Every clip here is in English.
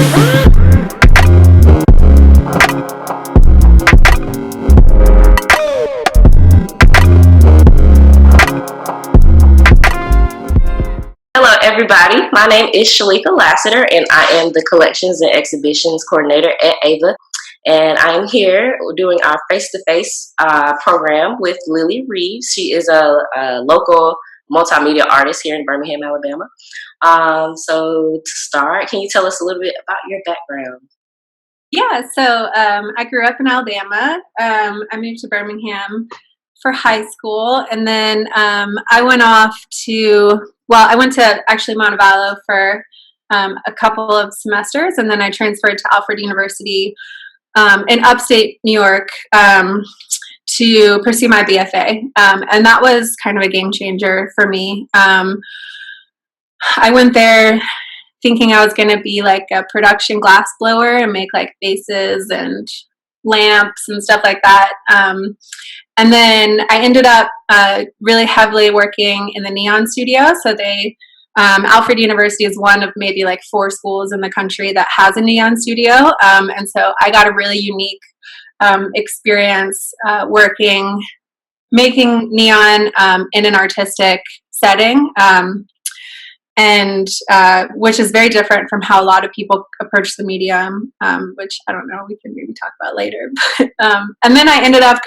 Hello, everybody. My name is Sheleka Laseter, and I am the Collections and Exhibitions Coordinator at AEIVA. And I am here doing our face-to-face program with Lily Reeves. She is a local multimedia artist here in Birmingham, Alabama. So to start, can you tell us a little bit about your background? Yeah, so I grew up in Alabama. I moved to Birmingham for high school, and then I went off to, well, I went to actually Montevallo for a couple of semesters, and then I transferred to Alfred University in upstate New York to pursue my BFA, and that was kind of a game changer for me. I went there thinking I was going to be like a production glass blower and make like vases and lamps and stuff like that. And then I ended up really heavily working in the neon studio. So Alfred University is one of maybe like 4 schools in the country that has a neon studio. And so I got a really unique experience making neon in an artistic setting. And which is very different from how a lot of people approach the medium, which I don't know, we can maybe talk about later. And then I ended up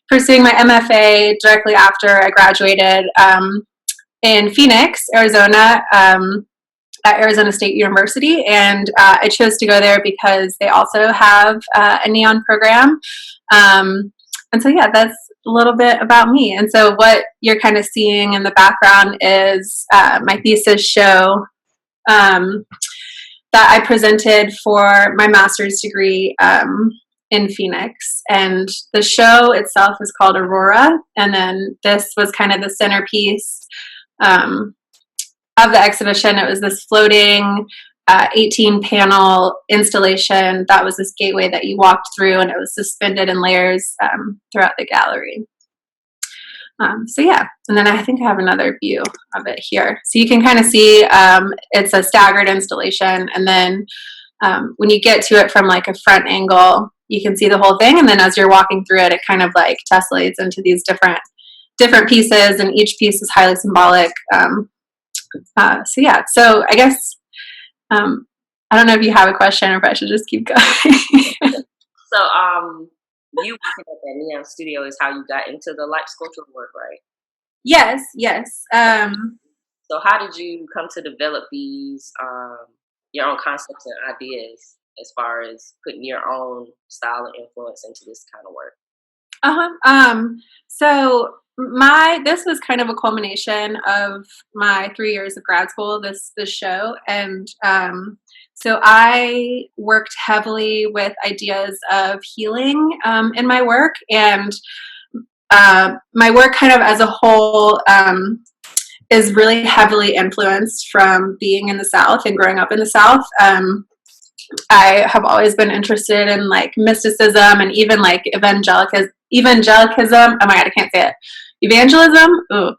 pursuing my MFA directly after I graduated in Phoenix, Arizona, at Arizona State University. And I chose to go there because they also have a neon program. And so, yeah, that's a little bit about me. And so what you're kind of seeing in the background is my thesis show that I presented for my master's degree in Phoenix. And the show itself is called Aurora. And then this was kind of the centerpiece of the exhibition. It was this floating 18-panel installation that was this gateway that you walked through, and it was suspended in layers throughout the gallery. So yeah, and then I think I have another view of it here. So you can kind of see it's a staggered installation, and then when you get to it from like a front angle, you can see the whole thing, and then as you're walking through it, it kind of like tessellates into these different pieces, and each piece is highly symbolic. So yeah, so I guess I don't know if you have a question or if I should just keep going. So, you working at that neon studio is how you got into the light sculptural work, right? Yes. So how did you come to develop these, your own concepts and ideas as far as putting your own style and influence into this kind of work? So this was kind of a culmination of my 3 years of grad school, this show. And so I worked heavily with ideas of healing in my work. And my work kind of as a whole is really heavily influenced from being in the South and growing up in the South. I have always been interested in like mysticism and even like evangelicism. Oh my God, I can't say it. Evangelism. Ooh.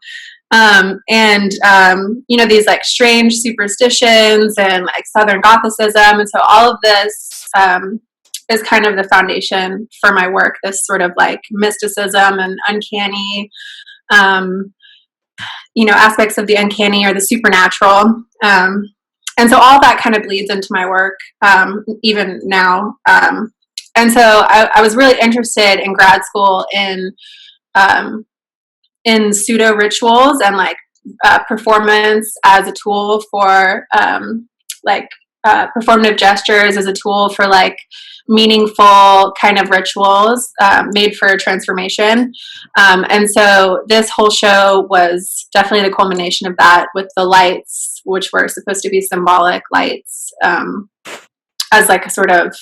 And these like strange superstitions and like Southern Gothicism. And so all of this is kind of the foundation for my work, this sort of like mysticism and uncanny, aspects of the uncanny or the supernatural. And so all that kind of bleeds into my work, even now. And so I was really interested in grad school in pseudo rituals and like performance as a tool for performative gestures as a tool for like meaningful kind of rituals made for transformation. And so this whole show was definitely the culmination of that, with the lights, which were supposed to be symbolic lights, as like a sort of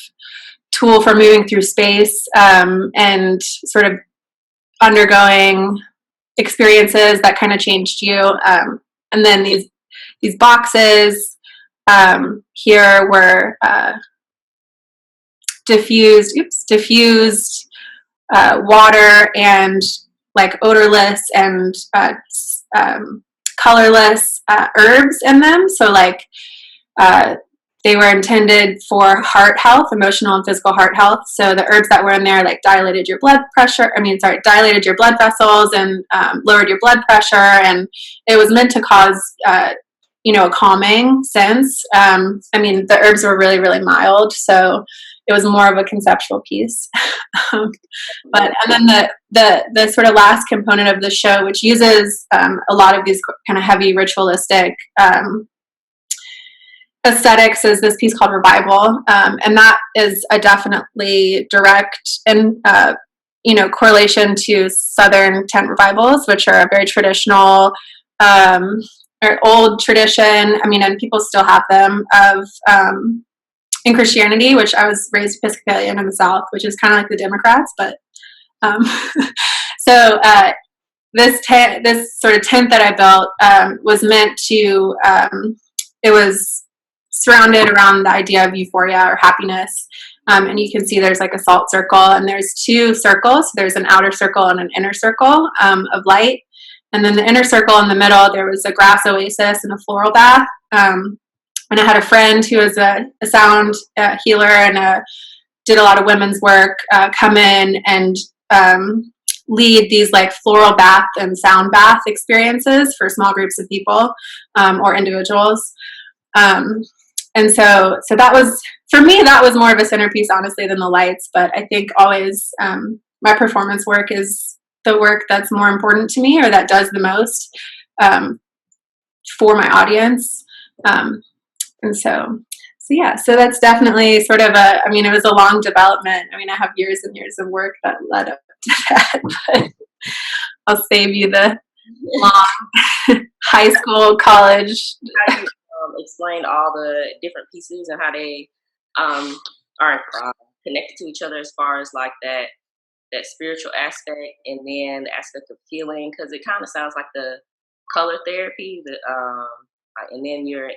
tool for moving through space and sort of undergoing experiences that kind of changed you. And then these boxes here were diffused water and like odorless and colorless herbs in them. So like they were intended for heart health, emotional and physical heart health. So the herbs that were in there like dilated your blood vessels and lowered your blood pressure. And it was meant to cause, a calming sense. The herbs were really, really mild. So it was more of a conceptual piece. And then the sort of last component of the show, which uses a lot of these kind of heavy ritualistic aesthetics, is this piece called Revival, and that is a definitely direct and correlation to Southern tent revivals, which are a very traditional or old tradition. And people still have them of in Christianity, which I was raised Episcopalian in the South, which is kind of like the Democrats, but so this sort of tent that I built was meant to. It was surrounded around the idea of euphoria or happiness. And you can see there's like a salt circle, and there's two circles. There's an outer circle and an inner circle of light. And then the inner circle in the middle, there was a grass oasis and a floral bath. And I had a friend who was a sound healer and did a lot of women's work come in and lead these like floral bath and sound bath experiences for small groups of people or individuals. And so that was, for me, that was more of a centerpiece, honestly, than the lights. But I think always my performance work is the work that's more important to me, or that does the most for my audience. And so that's definitely sort of it was a long development. I have years and years of work that led up to that, but I'll save you the long high school, college. Explained all the different pieces and how they are connected to each other as far as like that spiritual aspect, and then the aspect of healing, because it kind of sounds like the color therapy that and then you're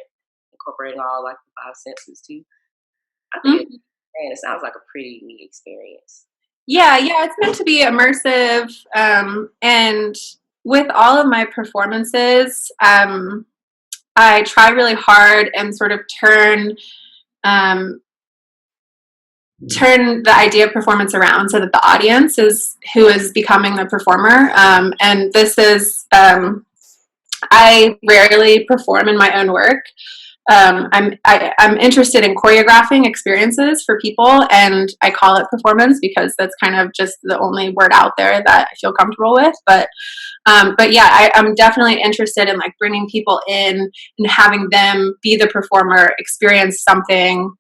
incorporating all like the five senses too. I think it sounds like a pretty neat experience. Yeah, it's meant to be immersive, and with all of my performances, I try really hard and sort of turn the idea of performance around so that the audience is who is becoming the performer. And this is, I rarely perform in my own work. I'm interested in choreographing experiences for people, and I call it performance because that's kind of just the only word out there that I feel comfortable with. But yeah, I'm definitely interested in like bringing people in and having them be the performer, experience something,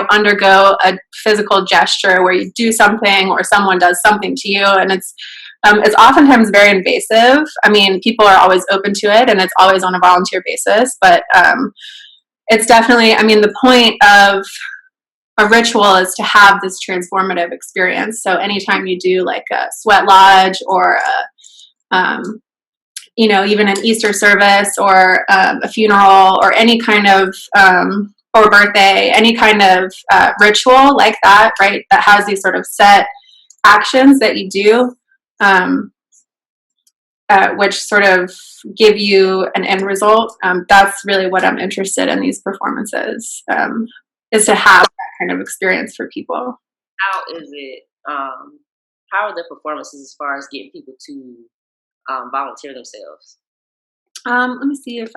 undergo a physical gesture where you do something or someone does something to you, and it's oftentimes very invasive. People are always open to it, and it's always on a volunteer basis, but it's definitely, the point of a ritual is to have this transformative experience. So anytime you do like a sweat lodge or even an Easter service or a funeral or any kind of, or birthday, any kind of ritual like that, right, that has these sort of set actions that you do, which sort of give you an end result. That's really what I'm interested in these performances, is to have that kind of experience for people. How is it, how are the performances as far as getting people to volunteer themselves? Let me see if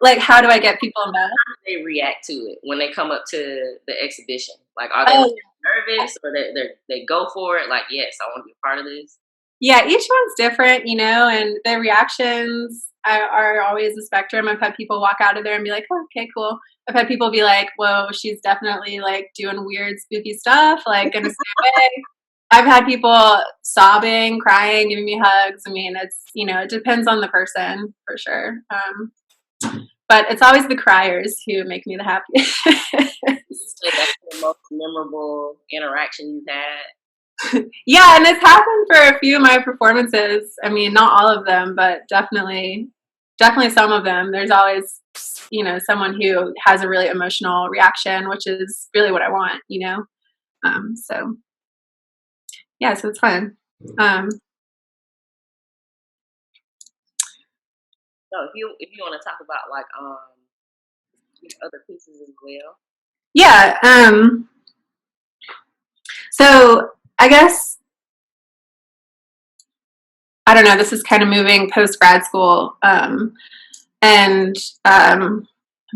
like, how do I get people involved? How do they react to it when they come up to the exhibition? Like, are they nervous, or they go for it? Like, yes, I want to be a part of this. Yeah, each one's different, and the reactions are always a spectrum. I've had people walk out of there and be like, oh, okay, cool. I've had people be like, whoa, she's definitely like doing weird, spooky stuff, like in a same way. I've had people sobbing, crying, giving me hugs. It's, it depends on the person for sure. But it's always the criers who make me the happiest. So that's the most memorable interaction you've had? Yeah, and it's happened for a few of my performances. Not all of them, but definitely some of them. There's always, someone who has a really emotional reaction, which is really what I want, so yeah, so it's fun. So if you want to talk about like other pieces as well. Yeah. So I guess, I don't know, this is kind of moving post grad school. And I'm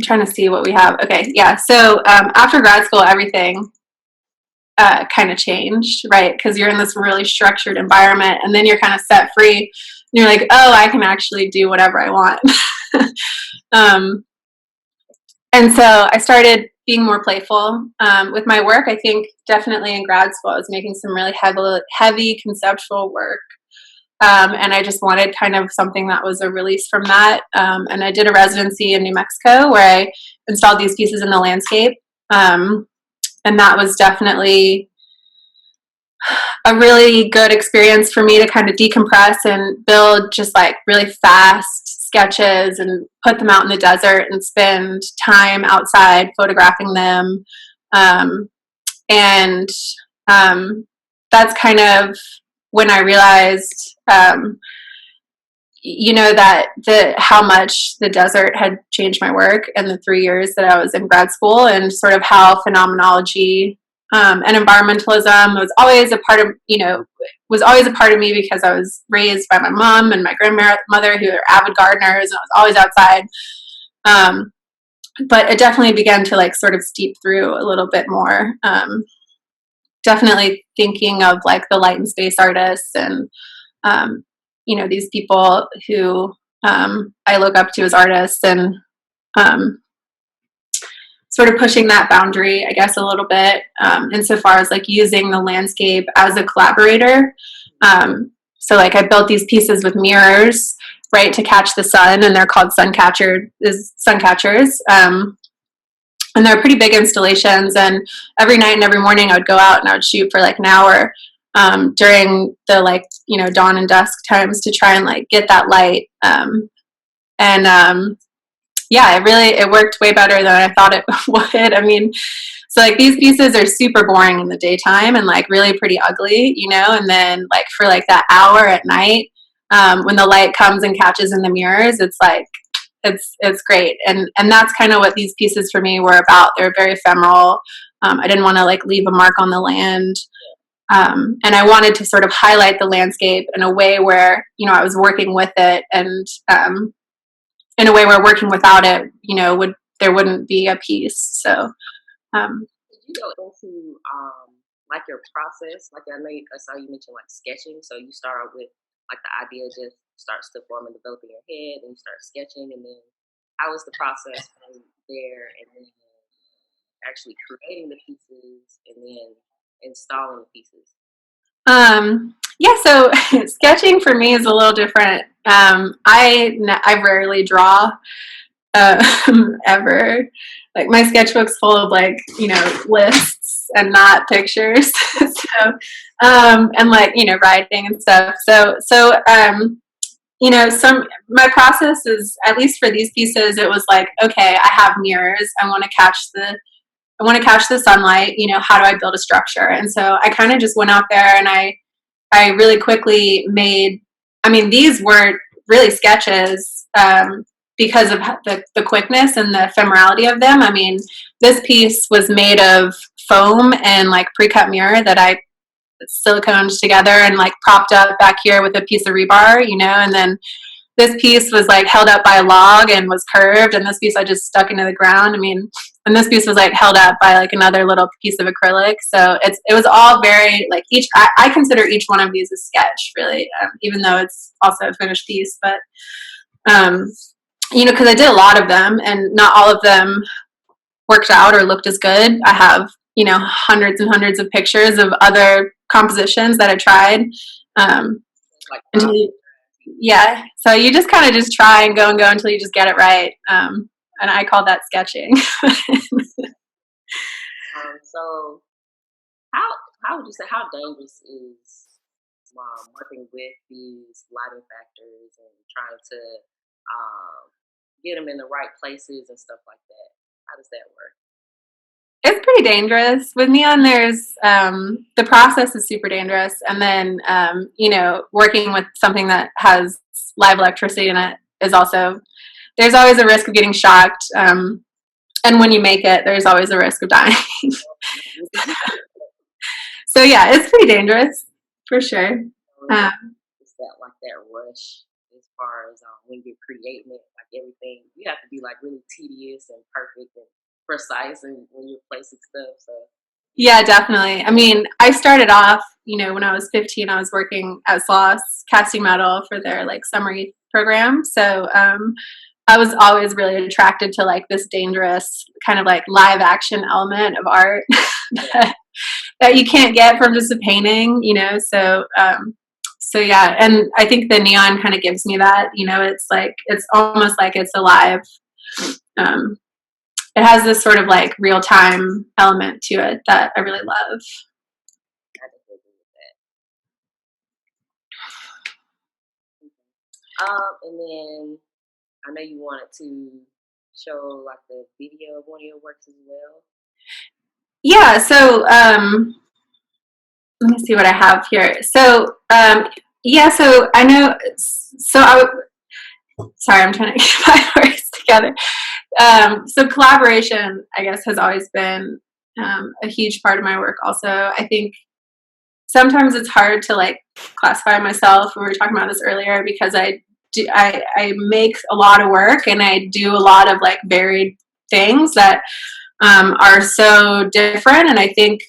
trying to see what we have. Okay. Yeah. So after grad school, everything kind of changed, right? Because you're in this really structured environment, and then you're kind of set free. And you're like, oh, I can actually do whatever I want. um, and so I started being more playful with my work. I think definitely in grad school, I was making some really heavy conceptual work. And I just wanted kind of something that was a release from that. And I did a residency in New Mexico where I installed these pieces in the landscape. And that was definitely a really good experience for me to kind of decompress and build just like really fast sketches and put them out in the desert and spend time outside photographing them. And that's kind of when I realized, that how much the desert had changed my work in the 3 years that I was in grad school, and sort of how phenomenology and environmentalism was always a part of me because I was raised by my mom and my grandmother who are avid gardeners, and I was always outside. But it definitely began to like sort of steep through a little bit more. Definitely thinking of like the light and space artists and these people who I look up to as artists, and sort of pushing that boundary, I guess, a little bit, insofar as like using the landscape as a collaborator. So like I built these pieces with mirrors, right, to catch the sun, and they're called sun catchers. And they're pretty big installations, and every night and every morning I would go out and I would shoot for like an hour during the dawn and dusk times to try and like get that light. It worked way better than I thought it would. I mean, so like these pieces are super boring in the daytime and like really pretty ugly, and then like for like that hour at night, when the light comes and catches in the mirrors, it's like it's great. And that's kind of what these pieces for me were about. They're very ephemeral. I didn't want to like leave a mark on the land. And I wanted to sort of highlight the landscape in a way where, I was working with it, and in a way where working without it, there wouldn't be a piece. So, did you go into like your process? Like I saw you mention like sketching. So you start out with like the idea just starts to form and develop in your head, and you start sketching, and then how was the process from there, and then actually creating the pieces, and then installing the pieces? So sketching for me is a little different. I rarely draw ever. Like my sketchbook's full of like lists and not pictures. So and like writing and stuff. So my process is, at least for these pieces, it was like, okay, I have mirrors. I want to catch the sunlight. How do I build a structure? And so I kind of just went out there, and I really quickly made, these weren't really sketches because of the quickness and the ephemerality of them. This piece was made of foam and like pre-cut mirror that I siliconed together and like propped up back here with a piece of rebar, and then this piece was like held up by a log and was curved, and this piece I just stuck into the ground. And this piece was like held up by like another little piece of acrylic. So it was all very like I consider each one of these a sketch, really, even though it's also a finished piece. But because I did a lot of them, and not all of them worked out or looked as good. I have hundreds and hundreds of pictures of other compositions that I tried. Yeah, so you just kind of just try and go until you just get it right. And I call that sketching. So how would you say, how dangerous is working with these lighting factors and trying to get them in the right places and stuff like that? How does that work? It's pretty dangerous. With neon, there's the process is super dangerous, and then working with something that has live electricity in it, is also, there's always a risk of getting shocked. And when you make it, there's always a risk of dying. So yeah, it's pretty dangerous for sure. It's that rush as far as when you're creating it, like everything, you have to be like really tedious and perfect and precise, and when you're placing stuff. So yeah, definitely. I mean, I started off, when I was 15, I was working at Sloss casting metal for their like summary program. So I was always really attracted to like this dangerous kind of like live action element of art that you can't get from just a painting, so yeah. And I think the neon kind of gives me that, it's like, it's almost like it's alive. It has this sort of like real time element to it that I really love. I definitely agree with that. And then I know you wanted to show like the video of one of your works as well. Yeah, so let me see what I have here. So so I know, sorry, I'm trying to get my words together. So collaboration, I guess, has always been a huge part of my work also. I think sometimes it's hard to like classify myself. We were talking about this earlier, because I make a lot of work and I do a lot of like varied things that are so different. And I think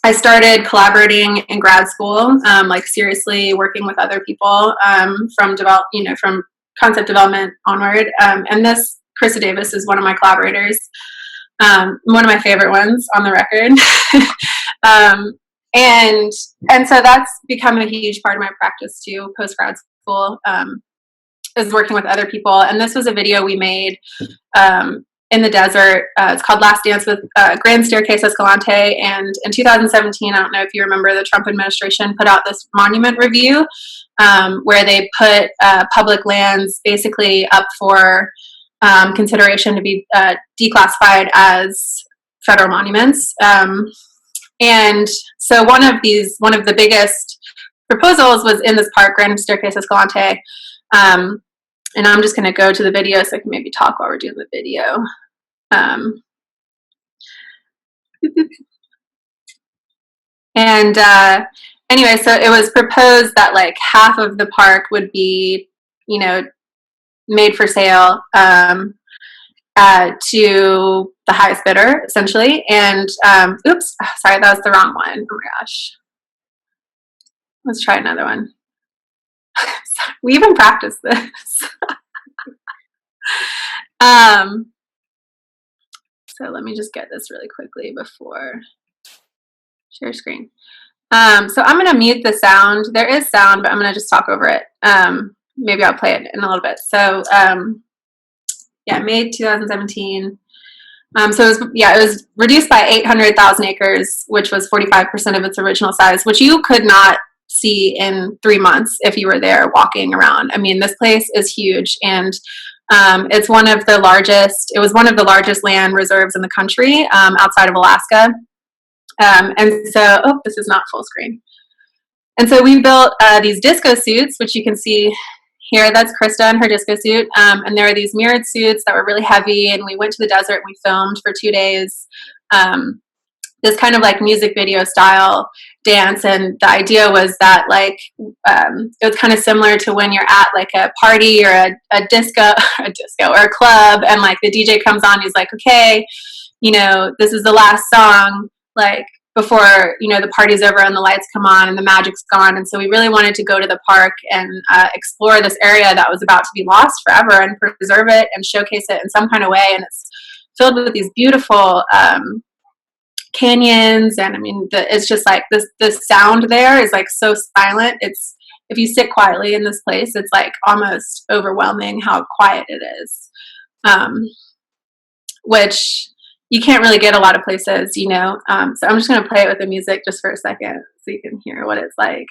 I started collaborating in grad school, like seriously working with other people from concept development onward. And this Krista Davis is one of my collaborators, one of my favorite ones on the record. And so that's become a huge part of my practice too, post grad school, is working with other people. And this was a video we made in the desert. It's called Last Dance with Grand Staircase Escalante. And in 2017, I don't know if you remember, the Trump administration put out this monument review where they put public lands basically up for consideration to be declassified as federal monuments. And so one of the biggest proposals was in this park, Grand Staircase Escalante. And I'm just going to go to the video so I can maybe talk while we're doing the video. Anyway, so it was proposed that like half of the park would be, made for sale to the highest bidder, essentially. And oops, sorry, that was the wrong one. Oh my gosh. Let's try another one. We even practiced this. So let me just get this really quickly before share screen. So I'm going to mute the sound. There is sound, but I'm going to just talk over it. Maybe I'll play it in a little bit. So yeah, May 2017. So it was reduced by 800,000 acres, which was 45% of its original size, which you could not see in 3 months if you were there walking around. I mean, this place is huge, and it was one of the largest land reserves in the country, outside of Alaska. And so, this is not full screen. And so we built these disco suits, which you can see here. That's Krista in her disco suit. And there are these mirrored suits that were really heavy, and we went to the desert and we filmed for 2 days. This kind of like music video style dance. And the idea was that like, it was kind of similar to when you're at like a party or a disco or a club, and like the DJ comes on, he's like, okay, this is the last song, like before, the party's over and the lights come on and the magic's gone. And so we really wanted to go to the park and explore this area that was about to be lost forever, and preserve it and showcase it in some kind of way. And it's filled with these beautiful canyons, and I mean, it's just like this sound there is like so silent. It's, if you sit quietly in this place, it's like almost overwhelming how quiet it is, which you can't really get a lot of places, so I'm just going to play it with the music just for a second so you can hear what it's like.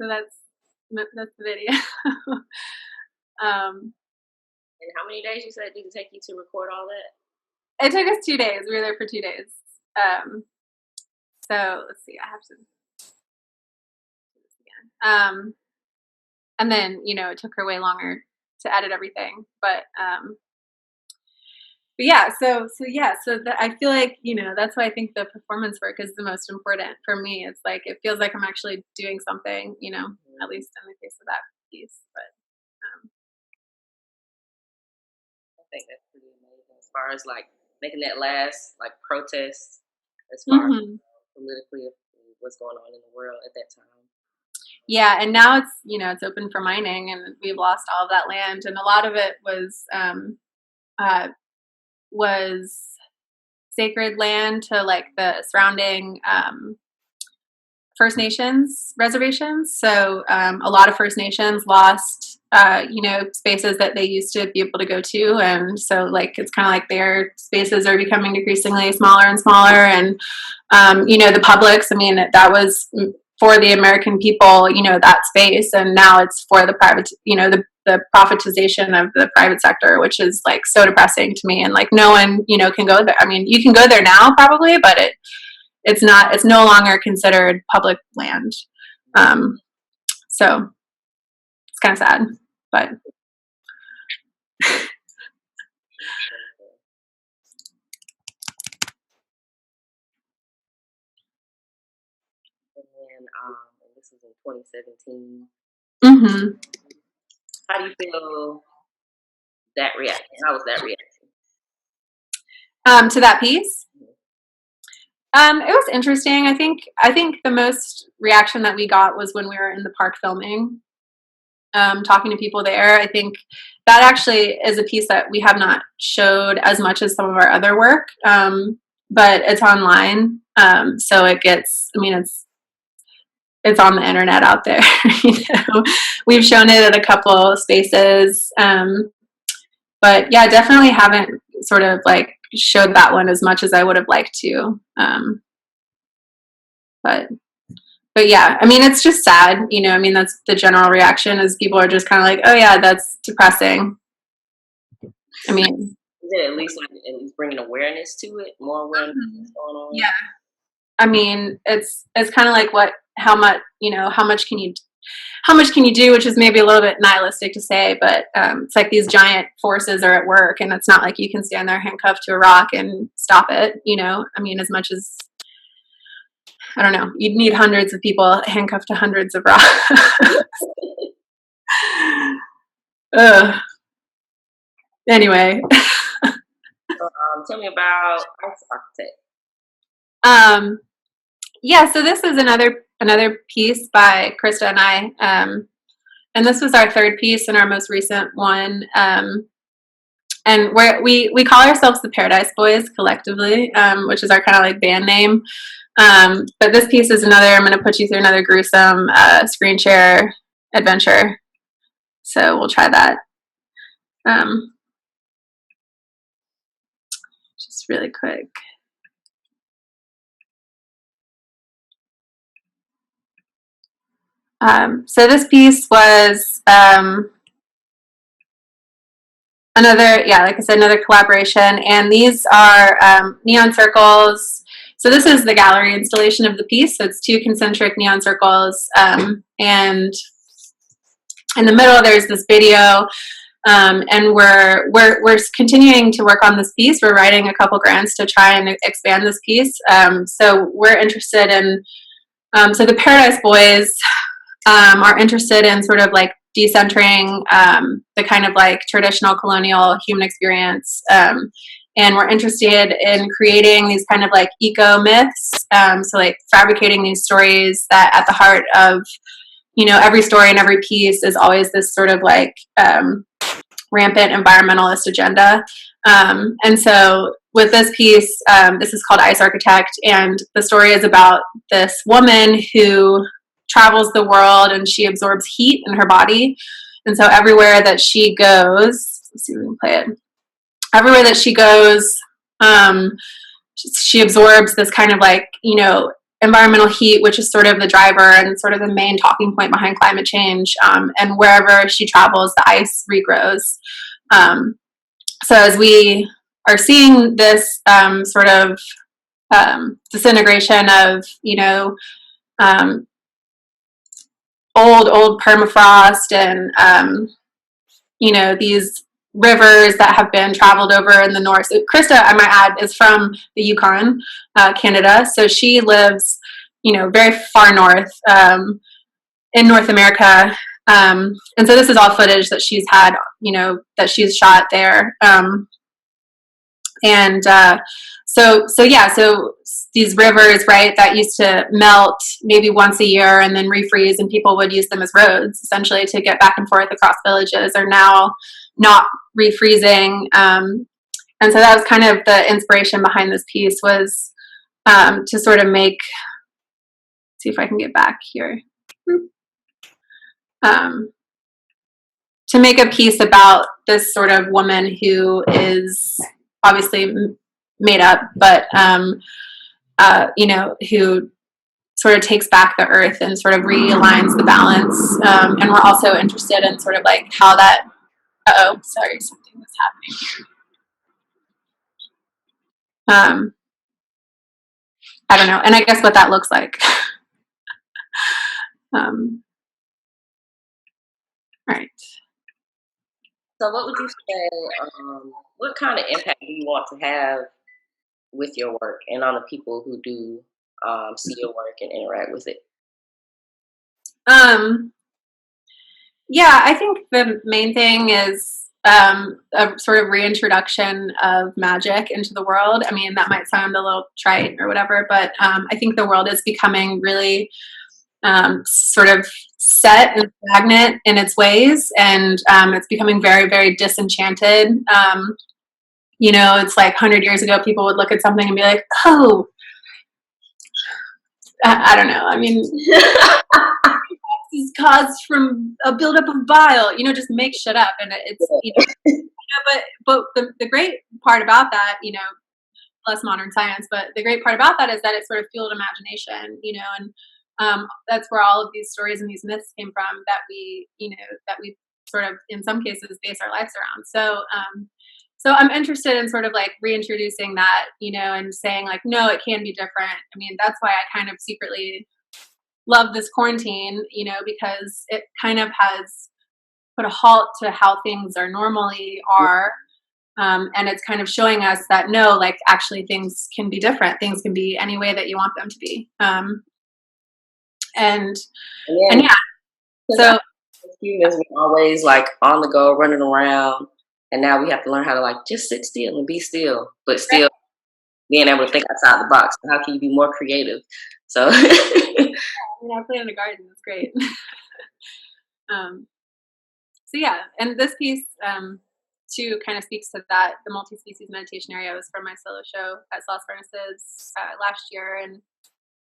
So that's the video. And how many days you said did it take you to record all that? It took us 2 days. We were there for 2 days. So let's see. I have to do this again. And then it took her way longer to edit everything. But yeah. So I feel like that's why I think the performance work is the most important for me. It's like it feels like I'm actually doing something. At least in the case of that piece. But I think that's pretty amazing as far as like making that last like protest as far as politically what's going on in the world at that time. Yeah, and now it's open for mining, and we've lost all of that land, and a lot of it was sacred land to like the surrounding First Nations reservations. So a lot of First Nations lost spaces that they used to be able to go to, and so like it's kind of like their spaces are becoming increasingly smaller and smaller, and the publics. I mean, that was for the American people, that space, and now it's for the private, the privatization of the private sector, which is like so depressing to me. And like no one, can go there. I mean, you can go there now probably, but it's no longer considered public land. So it's kind of sad, but. And this was in 2017. Mm-hmm. How do you feel that reaction? How was that reaction? To that piece? It was interesting. I think the most reaction that we got was when we were in the park filming, talking to people there. I think that actually is a piece that we have not showed as much as some of our other work, but it's online, so it gets. I mean, it's on the internet out there. We've shown it at a couple spaces, but yeah, definitely haven't sort of like showed that one as much as I would have liked to. But yeah, I mean, it's just sad, I mean, that's the general reaction is people are just kind of like, oh yeah, that's depressing. I mean, is it at least bringing awareness to it, more awareness going on? Yeah. I mean, it's kind of like how much can you do, which is maybe a little bit nihilistic to say, but it's like these giant forces are at work, and it's not like you can stand there handcuffed to a rock and stop it. I mean, as much as I don't know, you'd need hundreds of people handcuffed to hundreds of rocks. Anyway. Tell me about Ice Architect. Yeah, so this is another piece by Krista and I, and this was our third piece and our most recent one. And we call ourselves the Paradise Boys collectively, which is our kind of like band name. But this piece is I'm going to put you through another gruesome screen share adventure. So we'll try that. Just really quick. So this piece was another, yeah, like I said, another collaboration. And these are neon circles. So this is the gallery installation of the piece. So it's 2 concentric neon circles. And in the middle, there's this video. And we're continuing to work on this piece. We're writing a couple grants to try and expand this piece. So we're interested in, so the Paradise Boys are interested in sort of like decentering the kind of like traditional colonial human experience. And we're interested in creating these kind of like eco myths. So like fabricating these stories that at the heart of, you know, every story and every piece is always this sort of like rampant environmentalist agenda. And so with this piece, this is called Ice Architect, and the story is about this woman who travels the world and she absorbs heat in her body. And so everywhere that she goes, let's see if we can play it. Everywhere that she goes, she absorbs this kind of like, you know, environmental heat, which is sort of the driver and sort of the main talking point behind climate change. And wherever she travels, the ice regrows. So as we are seeing this sort of disintegration of, you know, old permafrost and, you know, these rivers that have been traveled over in the north. So Krista, I might add, is from the Yukon, Canada. So she lives, you know, very far north in North America. And so this is all footage that she's had, you know, that she's shot there. So these rivers, right, that used to melt maybe once a year and then refreeze, and people would use them as roads essentially to get back and forth across villages, are now not refreezing. And so that was kind of the inspiration behind this piece, was to sort of make, see if I can get back here. To make a piece about this sort of woman who is obviously made up, but you know, who sort of takes back the earth and sort of realigns the balance. And we're also interested in sort of like how that, sorry, something was happening. I don't know. And I guess what that looks like. All right. So, what would you say? What kind of impact do you want to have with your work and on the people who do see your work and interact with it? Yeah, I think the main thing is a sort of reintroduction of magic into the world. I mean, that might sound a little trite or whatever, but I think the world is becoming really sort of set and stagnant in its ways, and it's becoming very, very disenchanted. You know, it's like 100 years ago, people would look at something and be like, oh, I don't know. I mean, is caused from a buildup of bile, you know, just make shit up. And it's, you know, but the great part about that, you know, less modern science, but the great part about that is that it sort of fueled imagination, you know, and that's where all of these stories and these myths came from that we, you know, that we sort of, in some cases, base our lives around. So I'm interested in sort of like reintroducing that, you know, and saying like, no, it can be different. I mean, that's why I kind of secretly love this quarantine, you know, because it kind of has put a halt to how things are normally are. And it's kind of showing us that no, like actually things can be different. Things can be any way that you want them to be. And yeah, so humans were always like on the go, running around, and now we have to learn how to like just sit still and be still, but still being able to think outside the box. How can you be more creative? So I play in the garden. It's great. So yeah, and this piece too kind of speaks to that. The multi-species meditation area was from my solo show at Lost Furnaces last year, and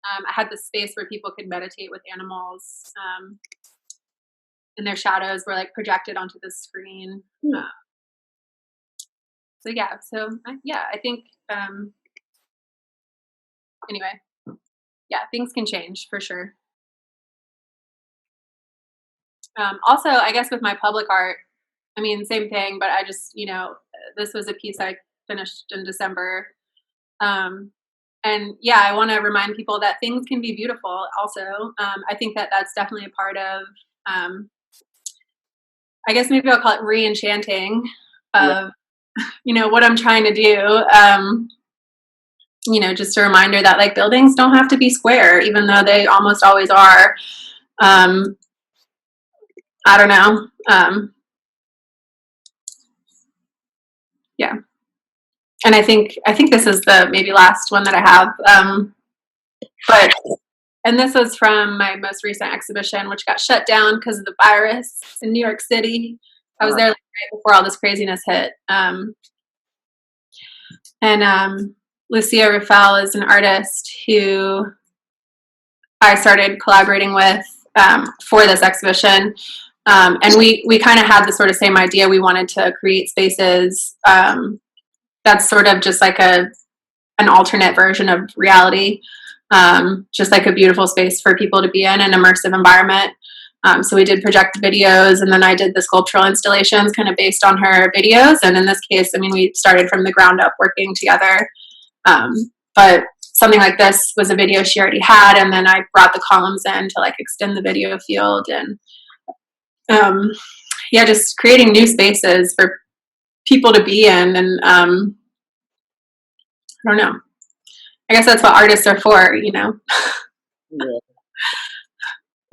I had this space where people could meditate with animals, and their shadows were like projected onto the screen. So yeah, I think anyway, yeah, things can change for sure. Also, I guess with my public art, I mean, same thing, but I just, this was a piece I finished in December. And yeah, I want to remind people that things can be beautiful also. I think that that's definitely a part of, I guess maybe I'll call it re-enchanting of, what I'm trying to do. Just a reminder that like buildings don't have to be square, even though they almost always are. I don't know. Yeah. And I think this is the maybe last one that I have. And this was from my most recent exhibition, which got shut down because of the virus in New York City. I was there like right before all this craziness hit. And Lucia Rafael is an artist who I started collaborating with for this exhibition. And we kind of had the sort of same idea. We wanted to create spaces that's sort of just like an alternate version of reality, just like a beautiful space for people to be in an immersive environment. So we did project videos, and then I did the sculptural installations kind of based on her videos. And in this case, I mean, we started from the ground up working together. But something like this was a video she already had, and then I brought the columns in to like extend the video field, and just creating new spaces for people to be in. And I don't know. I guess that's what artists are for, Yeah.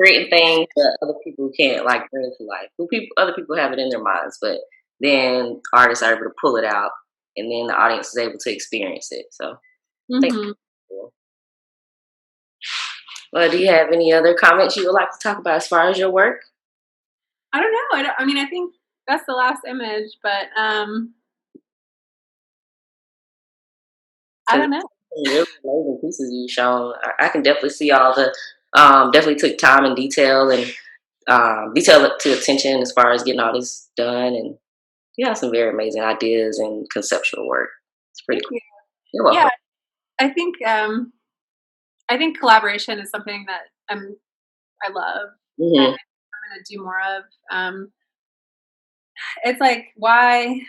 Creating things that other people can't like bring to life. Other people have it in their minds, but then artists are able to pull it out, and then the audience is able to experience it. So, thank you. Well, do you have any other comments you would like to talk about as far as your work? I don't know. I think that's the last image, but I don't know. Really amazing pieces you've shown. I can definitely see all the definitely took time and detail to attention as far as getting all this done, and you have some very amazing ideas and conceptual work. It's pretty cool. You're welcome. Yeah, I think collaboration is something that I love. And I'm gonna do more of. It's like why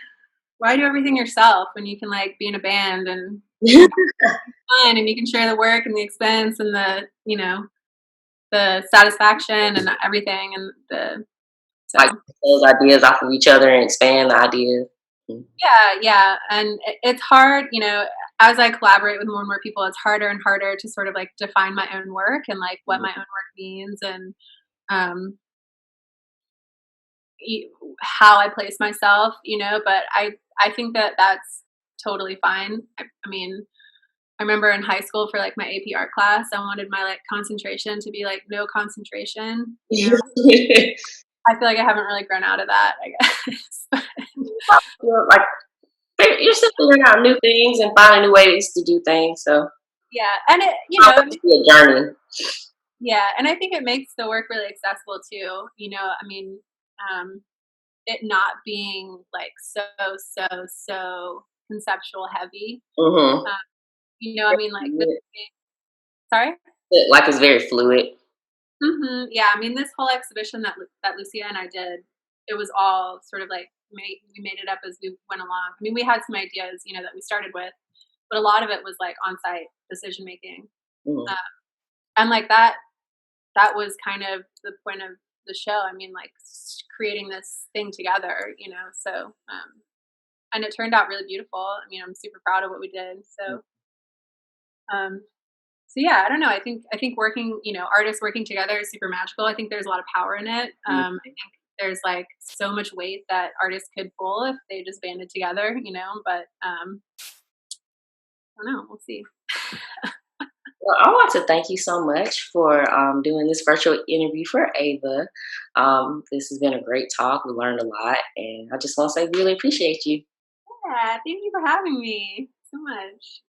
do everything yourself when you can like be in a band and fun, and you can share the work and the expense and the satisfaction and everything, and like those ideas off of each other and expand the ideas. Yeah, and it's hard, as I collaborate with more and more people, it's harder and harder to sort of like define my own work and like what my own work means, and how I place myself, but I think that that's totally fine. I mean, I remember in high school for like my AP art class, I wanted my like concentration to be like no concentration. I feel like I haven't really grown out of that, I guess. Like you're still figuring out new things and finding new ways to do things. So yeah, and it's a journey. Yeah, and I think it makes the work really accessible too. It not being like so conceptual heavy. Like sorry. Like it's very fluid. Yeah, I mean, this whole exhibition that Lucia and I did, it was all sort of like we made it up as we went along. I mean, we had some ideas, that we started with, but a lot of it was like on-site decision making, and like that was kind of the point of the show. I mean, like creating this thing together, So, and it turned out really beautiful. I mean, I'm super proud of what we did. So, So yeah, I don't know. I think working, artists working together is super magical. I think there's a lot of power in it. I think there's like so much weight that artists could pull if they just banded together, but I don't know. We'll see. Well, I want to thank you so much for doing this virtual interview for AEIVA. This has been a great talk. We learned a lot, and I just want to say really appreciate you. Yeah, thank you for having me so much.